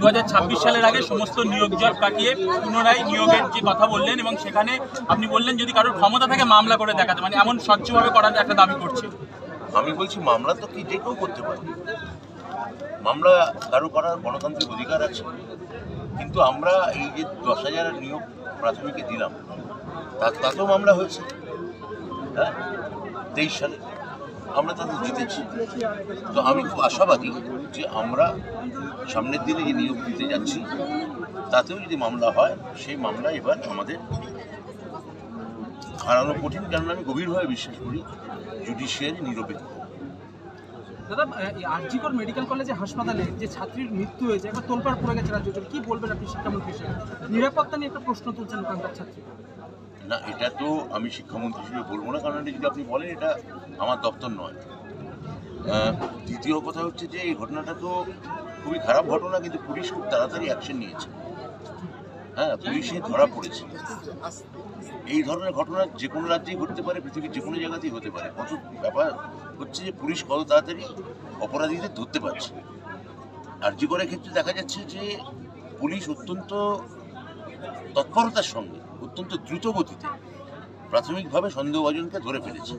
2026 সালের আগে সমস্ত নিয়োগ জট কাটিয়ে পুনরায় নিয়োগের যে কথা বললেন এবং সেখানে আপনি বললেন যদি কারোর ক্ষমতা থাকে মামলা করে দেখাতে, মানে এমন স্বচ্ছভাবে করার একটা দাবি করছে। আমি বলছি মামলা তো কি যে কেউ করতে পারে, মামলা কারো করার গণতান্ত্রিক অধিকার আছে, কিন্তু আমরা এই যে 10,000 নিয়োগ প্রাথমিকে দিলাম তাতেও মামলা হয়েছে। হ্যাঁ, 23 সালে আমরা তাদের জিতেছি। তো আমি খুব আশাবাদী যে আমরা সামনের দিনে যে নিয়োগ দিতে যাচ্ছি তাতেও যদি মামলা হয় সেই মামলা এবার আমাদের হারানো কঠিন, কারণ আমি গভীরভাবে বিশ্বাস করি জুডিশিয়ারি নিরপেক্ষ। দাদা, আরজিকর মেডিকেল কলেজে হাসপাতালে যে ছাত্রীর মৃত্যু হয়েছে একবার তোলপাড় পড়ে গেছে রাজ্য জুড়ে, কি বলবেন আপনি শিক্ষামন্ত্রী হিসেবে? নিরাপত্তা নিয়ে একটা প্রশ্ন তুলছেন ওখানকার ছাত্রী। না, এটা তো আমি শিক্ষামন্ত্রী হিসেবে বলবো না, কারণ এটা যদি আপনি বলেন এটা আমার দপ্তর নয়। দ্বিতীয় কথা হচ্ছে যে এই ঘটনাটা তো খুবই খারাপ ঘটনা, কিন্তু পুলিশ খুব তাড়াতাড়ি অ্যাকশন নিয়েছে। হ্যাঁ, পুলিশে ধরা পড়েছে। এই ধরনের ঘটনা যে কোনো রাজ্যেই ঘটতে পারে, পৃথিবীর যে কোনো জায়গাতেই হতে পারে। কত ব্যাপার হচ্ছে যে পুলিশ কত তাড়াতাড়ি অপরাধীদের ধরতে পারছে। আরজি করার ক্ষেত্রে দেখা যাচ্ছে যে পুলিশ অত্যন্ত তৎপরতার সঙ্গে, অত্যন্ত দ্রুত গতিতে প্রাথমিকভাবে সন্দেহভাজনকে ধরে ফেলেছে।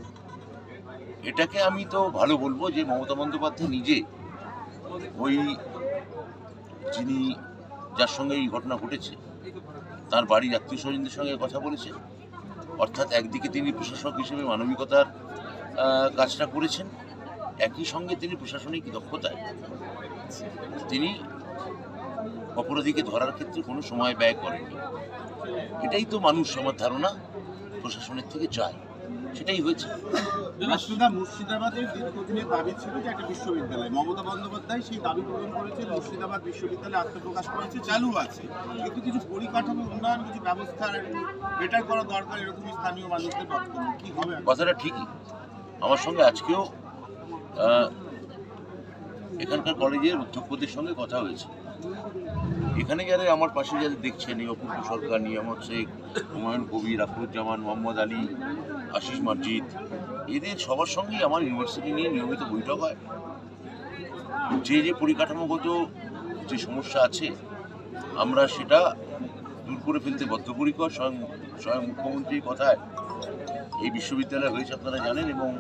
এটাকে আমি তো ভালো বলবো যে মমতা বন্দ্যোপাধ্যায় নিজে ওই যিনি যার সঙ্গে এই ঘটনা ঘটেছে তার বাড়ির আত্মীয় স্বজনদের সঙ্গে কথা বলেছে। অর্থাৎ একদিকে তিনি প্রশাসক হিসেবে মানবিকতার কাজটা করেছেন, একই সঙ্গে তিনি প্রশাসনিক দক্ষতায় তিনি অপরাধীকে ধরার ক্ষেত্রে কোনো সময় ব্যয় করেননি। এটাই তো মানুষ, আমার ধারণা, প্রশাসনের থেকে চায়, সেটাই হয়েছে। মুর্শিদাবাদের দীর্ঘদিনের দাবি ছিল যে একটা বিশ্ববিদ্যালয়, মমতা বন্দ্যোপাধ্যায় সেই দাবি পূরণ করেছে। মুর্শিদাবাদ বিশ্ববিদ্যালয় আত্মপ্রকাশ করেছে, চালু আছে, কিন্তু কিছু পরিকাঠামো উন্নয়ন, কিছু ব্যবস্থা বেটার করা দরকার, এরকম স্থানীয় মানুষদের বক্তব্য। কি হবে? কথাটা ঠিকই। আমার সঙ্গে আজকেও এখানকার কলেজের অধ্যক্ষদের সঙ্গে কথা হয়েছে। এখানে যারা আমার পাশে যারা দেখছেন, এই অপূর্ব সরকার, নিয়ামত শেখ, হুমায়ুন কবির, আফরুজ্জামান, মোহাম্মদ আলী, আশিস মসজিদ, এদের সবার সঙ্গেই আমার ইউনিভার্সিটি নিয়ে নিয়মিত বৈঠক হয়। যে যে পরিকাঠামোগত যে সমস্যা আছে আমরা সেটা দূর করে ফেলতে বদ্ধপরিকর। স্বয়ং মুখ্যমন্ত্রীর কথায় এই বিশ্ববিদ্যালয় হয়েছে আপনারা জানেন, এবং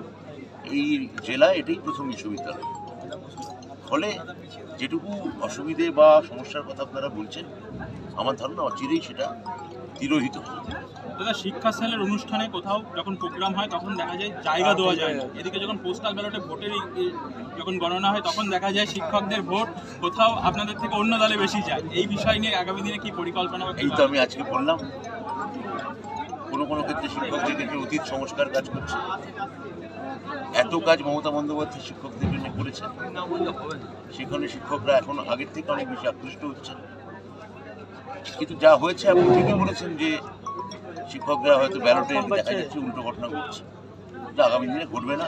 এই জেলায় এটাই প্রথম বিশ্ববিদ্যালয়। ফলে যেটুকু অসুবিধে বা সমস্যার কথা আপনারা বলছেন, আমার ধারণা অচিরেই সেটা তিরোহিত হবে। দাদা, শিক্ষা সেলের অনুষ্ঠানে কোথাও যখন প্রোগ্রাম হয় তখন দেখা যায় জায়গা দেওয়া যায় না, এদিকে যখন পোস্টাল ব্যালটে ভোটের যখন গণনা হয় তখন দেখা যায় শিক্ষকদের ভোট কোথাও আপনাদের থেকে অন্য দলে বেশি যায়। এই বিষয় নিয়ে আগামী দিনে কি পরিকল্পনা? এই তো আমি আজকে বললাম, কোনো কোনো ক্ষেত্রে শিক্ষকদের ক্ষেত্রে অতীত সংস্কার কাজ করছে। এত কাজ মমতা বন্দ্যোপাধ্যায় শিক্ষকদের জন্য করেছেন, সেখানে শিক্ষকরা এখন আগের থেকে অনেক বেশি আকৃষ্ট হচ্ছেন। কিন্তু যা হয়েছে আপনি ঠিকই বলেছেন যে শিক্ষকরা হয়তো ব্যালটে দেখা যাচ্ছে উল্টো ঘটনা ঘটছে, যা আগামী দিনে ঘটবে না।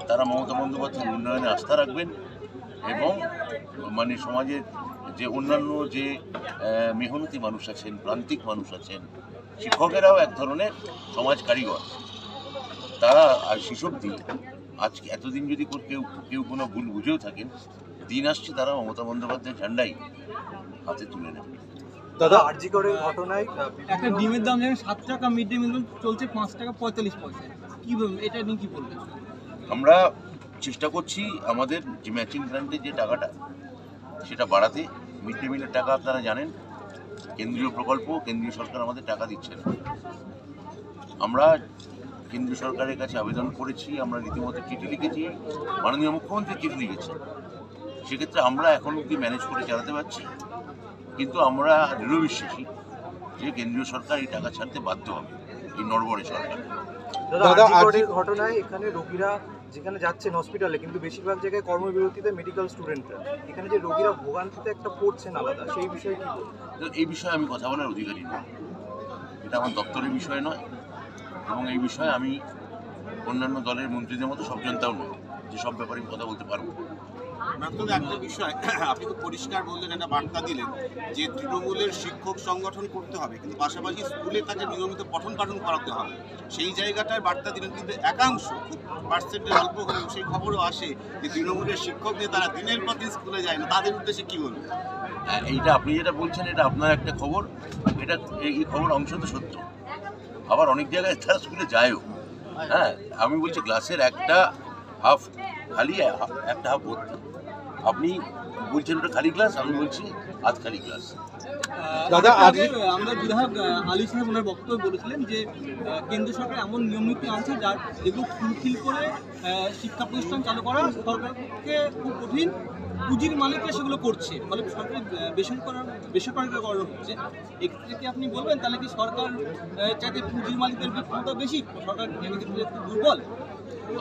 তারা মমতা বন্দ্যোপাধ্যায়ের উন্নয়নে আস্থা রাখবেন এবং মানে সমাজের যে অন্যান্য যে মেহনতি মানুষ আছেন, প্রান্তিক মানুষ আছেন, শিক্ষকেরাও এক ধরনের সমাজ কারিগর। তারা আর শিশব দিন আজকে এতদিন যদি কেউ কোনো ভুল বুঝেও থাকেন, দিন আসছে তারা মমতা বন্দ্যোপাধ্যায়ের ঝান্ডাই হাতে তুলে নেবে। দাদা, আরজি করের ঘটনায় একটা ডিমের দাম যেমন 7 টাকা, মিড ডে মিল চলছে 5 টাকা 45 পয়সা, কি এটা নিয়ে কি বলবেন? আমরা চেষ্টা করছি আমাদের যে ম্যাচিং গ্রান্টের যে টাকাটা সেটা বাড়াতে। মিড ডে মিলের টাকা আপনারা জানেন কেন্দ্রীয় প্রকল্প, কেন্দ্রীয় সরকার আমাদের টাকা দিচ্ছে না। আমরা কেন্দ্রীয় সরকারের কাছে আবেদন করেছি, আমরা রীতিমতো চিঠি লিখেছি, মাননীয় মুখ্যমন্ত্রী চিঠি লিখেছেন। সেক্ষেত্রে আমরা এখন অব্দি ম্যানেজ করে চালাতে পারছি, কিন্তু আমরা দৃঢ় বিশ্বাসী যে কেন্দ্রীয় সরকার এই টাকা ছাড়তে বাধ্য হবে, এই নড়বড়ে সরকার। ঘটনায় এখানে রোগীরা যেখানে যাচ্ছেন হসপিটালে, কিন্তু বেশিরভাগ জায়গায় কর্মবিরতিতে মেডিকেল স্টুডেন্টরা, এখানে যে রোগীরা ভোগান্তিতে একটা পড়ছেন আলাদা, সেই বিষয়ে কি বলবেন? এই বিষয়ে আমি কথা বলার অধিকারী নই, এটা আমার দপ্তরের বিষয় নয়, এবং এই বিষয়ে আমি অন্যান্য দলের মন্ত্রীদের মতো সব জানতাও নয়। যেসব ব্যাপারে আমি কথা বলতে পারবো। তবে একটা বিষয় আপনি তো পরিষ্কার বললেন, একটা বার্তা দিলেন যে তৃণমূলের শিক্ষক সংগঠন করতে হবে, কিন্তু পাশাপাশি স্কুলে তাকে নিয়মিত পঠন পাঠন করাতে হবে, সেই জায়গাটায় বার্তা দিলেন। কিন্তু একাংশ, খুব পার্সেন্টেজ অল্প হলেও সেই খবরও আসে যে তৃণমূলের শিক্ষক নিয়ে তারা দিনের পর দিন স্কুলে যায় না, তাদের উদ্দেশ্যে কি বলবেন? এইটা আপনি যেটা বলছেন এটা আপনার একটা খবর, এটা এই খবর অংশ তো সত্য, আবার অনেক জায়গায় তারা স্কুলে যায়ও। হ্যাঁ, আমি বলছি ক্লাসের একটা হাফ খালি, একটা হাফ ভর্তি। আপনি বলছেন ওটা খালি ক্লাস, আমি বলছি আধ খালি ক্লাস। দাদা, আমরা বিধায়ক আলী সাহেব ওনার বক্তব্য বলেছিলেন যে কেন্দ্র সরকার এমন নিয়ম নীতি আনছে যার যেগুলো ফুলফিল করে শিক্ষা প্রতিষ্ঠান চালু করা সরকারকে খুব কঠিন, পুঁজির মালিকরা সেগুলো করছে, ফলে সরকারি বেসরকারিকরণ হচ্ছে। এক্ষেত্রে কি আপনি বলবেন তাহলে কি সরকার চাইতে পুঁজির মালিকদের ক্ষমতা বেশি, সরকার এক্ষেত্রে একটু দুর্বল?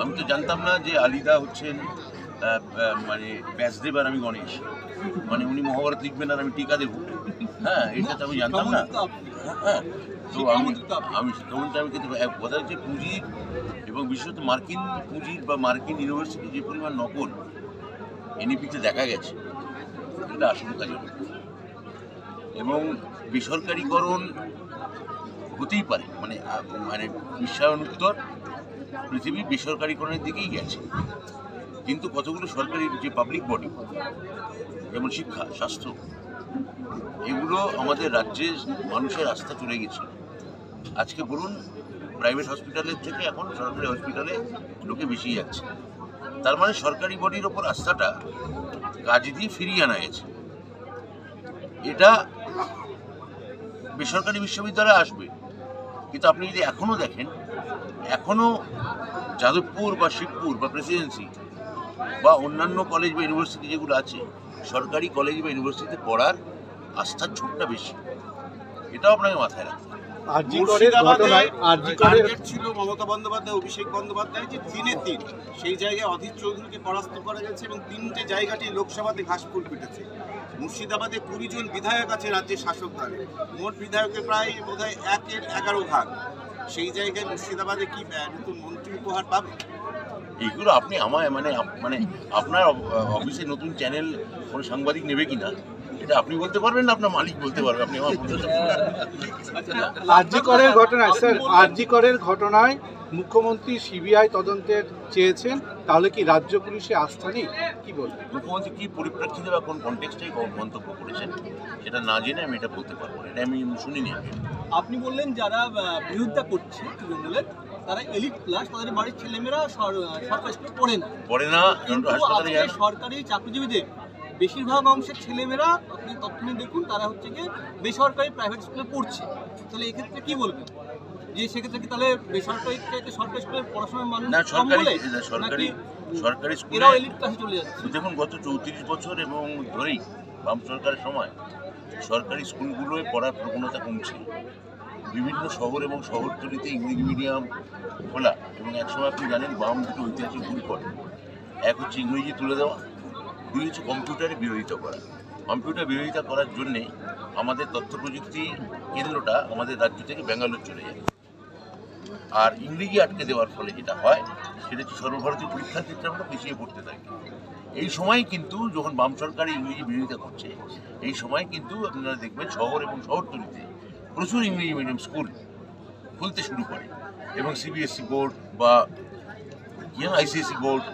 আমি তো জানতাম না যে আলিদা হচ্ছেন মানে ব্যাসদেব আর আমি গণেশ, মানে উনি মহাভারত লিখবেন আর আমি টিকা দেবো। হ্যাঁ, এটা তো আমি জানতাম না। হ্যাঁ, তো আমি শিক্ষামন্ত্রী, আমি কিন্তু কথা হচ্ছে পুঁজির এবং বিশেষত মার্কিন পুঁজির বা মার্কিন ইউনিভার্সিটি যে পরিমাণ নকল এনইপিতে দেখা গেছে, এটা আশঙ্কাজনক। এবং বেসরকারিকরণ হতেই পারে, মানে মানে বিশ্বায়নোত্তর পৃথিবী বেসরকারিকরণের দিকেই গেছে, কিন্তু কতগুলো সরকারি যে পাবলিক বডি যেমন শিক্ষা, স্বাস্থ্য, এগুলো আমাদের রাজ্যে মানুষের আস্থা চলে গেছে। আজকে বলুন, প্রাইভেট হসপিটালের থেকে এখন সরকারি হসপিটালে লোকে বেশি যাচ্ছে, তার মানে সরকারি বডির ওপর আস্থাটা কাজ দিয়ে ফিরিয়ে আনা গেছে। এটা বেসরকারি বিশ্ববিদ্যালয়ে আসবে, কিন্তু আপনি যদি এখনও দেখেন, এখনও যাদবপুর বা শিবপুর বা প্রেসিডেন্সি বা অন্যান্য কলেজ বা ইউনিভার্সিটি যেগুলো আছে, সরকারি কলেজ বা ইউনিভার্সিটিতে পড়ার আস্থার ঝোঁকটা বেশি। এটাও আপনাকে মাথায় রাখতে হবে। টার্গেট ছিল মমতা বন্দ্যোপাধ্যায়, অভিষেক বন্দ্যোপাধ্যায় যে 3-3, সেই জায়গায় অধীর চৌধুরীকে পরাস্ত করা গেছে এবং 3টে জায়গাটি লোকসভাতে ঘাসফুল পিটেছে। মুর্শিদাবাদে 20 জন বিধায়ক আছে রাজ্যের শাসক দলে, মোট বিধায়কের প্রায় বোধহয় 1/11 ভাগ। সেই জায়গায় মুর্শিদাবাদে কি নতুন মন্ত্রী উপহার পাবে? এইগুলো আপনি আমায় মানে আপনার অফিসে নতুন চ্যানেল কোনো সাংবাদিক নেবে কিনা এটা আপনি বলতে পারবেন না, আপনার মালিক বলতে পারবে। আপনি আমার বলতে আরজিকরের ঘটনায় স্যার, আরজিকরের ঘটনায় মুখ্যমন্ত্রী সিবিআই তদন্তের চেয়েছেন, তাহলে কি রাজ্য পুলিশে আস্থা নেই? কি বলবেন? মুখ্যমন্ত্রী কি পরিপ্রেক্ষিতে বা কোন কনটেক্সটে মন্তব্য করেছেন সেটা না জেনে আমি এটা বলতে পারবো না, এটা আমি শুনিনি। আপনি বললেন যারা বিরোধিতা করছে তৃণমূলের, তারা এলিট ক্লাস, তাদের বাড়ির ছেলেমেয়েরা সরকারি স্কুলে পড়ে না, কিন্তু সরকারি চাকরিজীবীদের বেশিরভাগ অংশের ছেলেমেয়েরা, আপনি তথ্য নিয়ে দেখুন, তারা হচ্ছে গিয়ে বেসরকারি প্রাইভেট স্কুলে পড়ছে। তাহলে এক্ষেত্রে কি বলবেন, যে সেক্ষেত্রে কি তাহলে বেসরকারি চাইতে সরকারি স্কুলের পড়াশোনার মান না? সরকারি স্কুলে এরাও এলিট ক্লাসে চলে যাচ্ছে। দেখুন, গত 34 বছর এবং ধরেই বাম সরকারের সময় সরকারি স্কুলগুলোয় পড়ার প্রবণতা কমছে। বিভিন্ন শহর এবং শহরতলিতে ইংরেজি মিডিয়াম খোলা, এবং একসময় আপনি জানেন বাম দুটো ঐতিহাসিক ভুল করে। এক হচ্ছে ইংরেজি তুলে দেওয়া, দুই হচ্ছে কম্পিউটারে বিরোধিতা করা। কম্পিউটার বিরোধিতা করার জন্যে আমাদের তথ্য প্রযুক্তি কেন্দ্রটা আমাদের রাজ্য থেকে ব্যাঙ্গালোর চলে যায়, আর ইংরেজি আটকে দেওয়ার ফলে যেটা হয় সেটা হচ্ছে সর্বভারতীয় পরীক্ষার ক্ষেত্রে আমরা পিছিয়ে পড়তে থাকি। এই সময় কিন্তু যখন বাম সরকার ইংরেজি বিরোধিতা করছে, এই সময় কিন্তু আপনারা দেখবেন শহর এবং শহরতলিতে প্রচুর ইংরেজি মিডিয়াম স্কুল খুলতে শুরু করে, এবং সিবিএসসি বোর্ড বা আইসিএসসি বোর্ড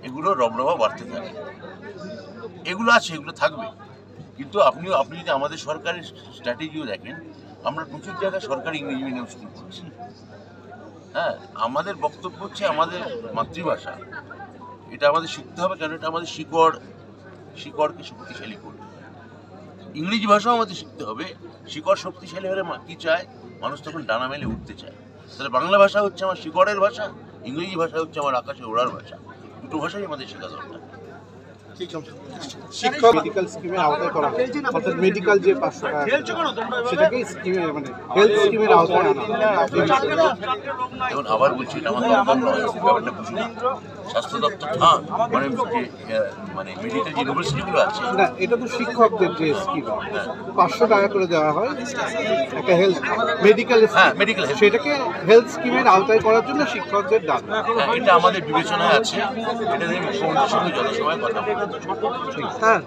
এগুলো রবরবা বাড়তে থাকে। এগুলো আছে, এগুলো থাকবে, কিন্তু আপনি যদি আমাদের সরকারের স্ট্র্যাটেজিও দেখেন, আমরা প্রচুর জায়গায় সরকারি ইংরেজি মিডিয়াম স্কুল করছি। হ্যাঁ, আমাদের বক্তব্য হচ্ছে আমাদের মাতৃভাষা, এটা আমাদের শিখতে হবে, কারণ এটা আমাদের শিকড়কে শক্তিশালী করবে। ইংরেজি ভাষাও আমাদের শিখতে হবে। শিকড় শক্তিশালী হলে কী চায় মানুষ? তখন ডানা মেলে উঠতে চায়। তাহলে বাংলা ভাষা হচ্ছে আমার শিকড়ের ভাষা, ইংরেজি ভাষা হচ্ছে আমার আকাশে ওড়ার ভাষা। দুটো ভাষাই আমাদের শেখা দরকার। শিক্ষক মেডিকেল স্কিমের আওতায় করা হয়, অর্থাৎ মেডিকেল যে 500 টাকা সেটাকে স্কিমে মানে হেলথ স্কিমের আওতায় আনা হয়। এখন আবার বলছি এটা আমার দপ্তর নয়, ব্যাপারটা বুঝুন। স্বাস্থ্য দপ্তর মানে মেডিকেল যে ইউনিভার্সিটিগুলো আছে না, এটা তো শিক্ষকদের যে স্কিম 500 টাকা করে দেওয়া হয় একটা হেলথ মেডিকেল, হ্যাঁ মেডিকেল সেটাকে হেলথ স্কিমের আওতায় করার জন্য শিক্ষকদের দাবি। এটা আমাদের বিবেচনায় আছে, এটা নিয়ে মুখ্যমন্ত্রীর সঙ্গে যথাসময়ে কথা বলবো। হ্যাঁ।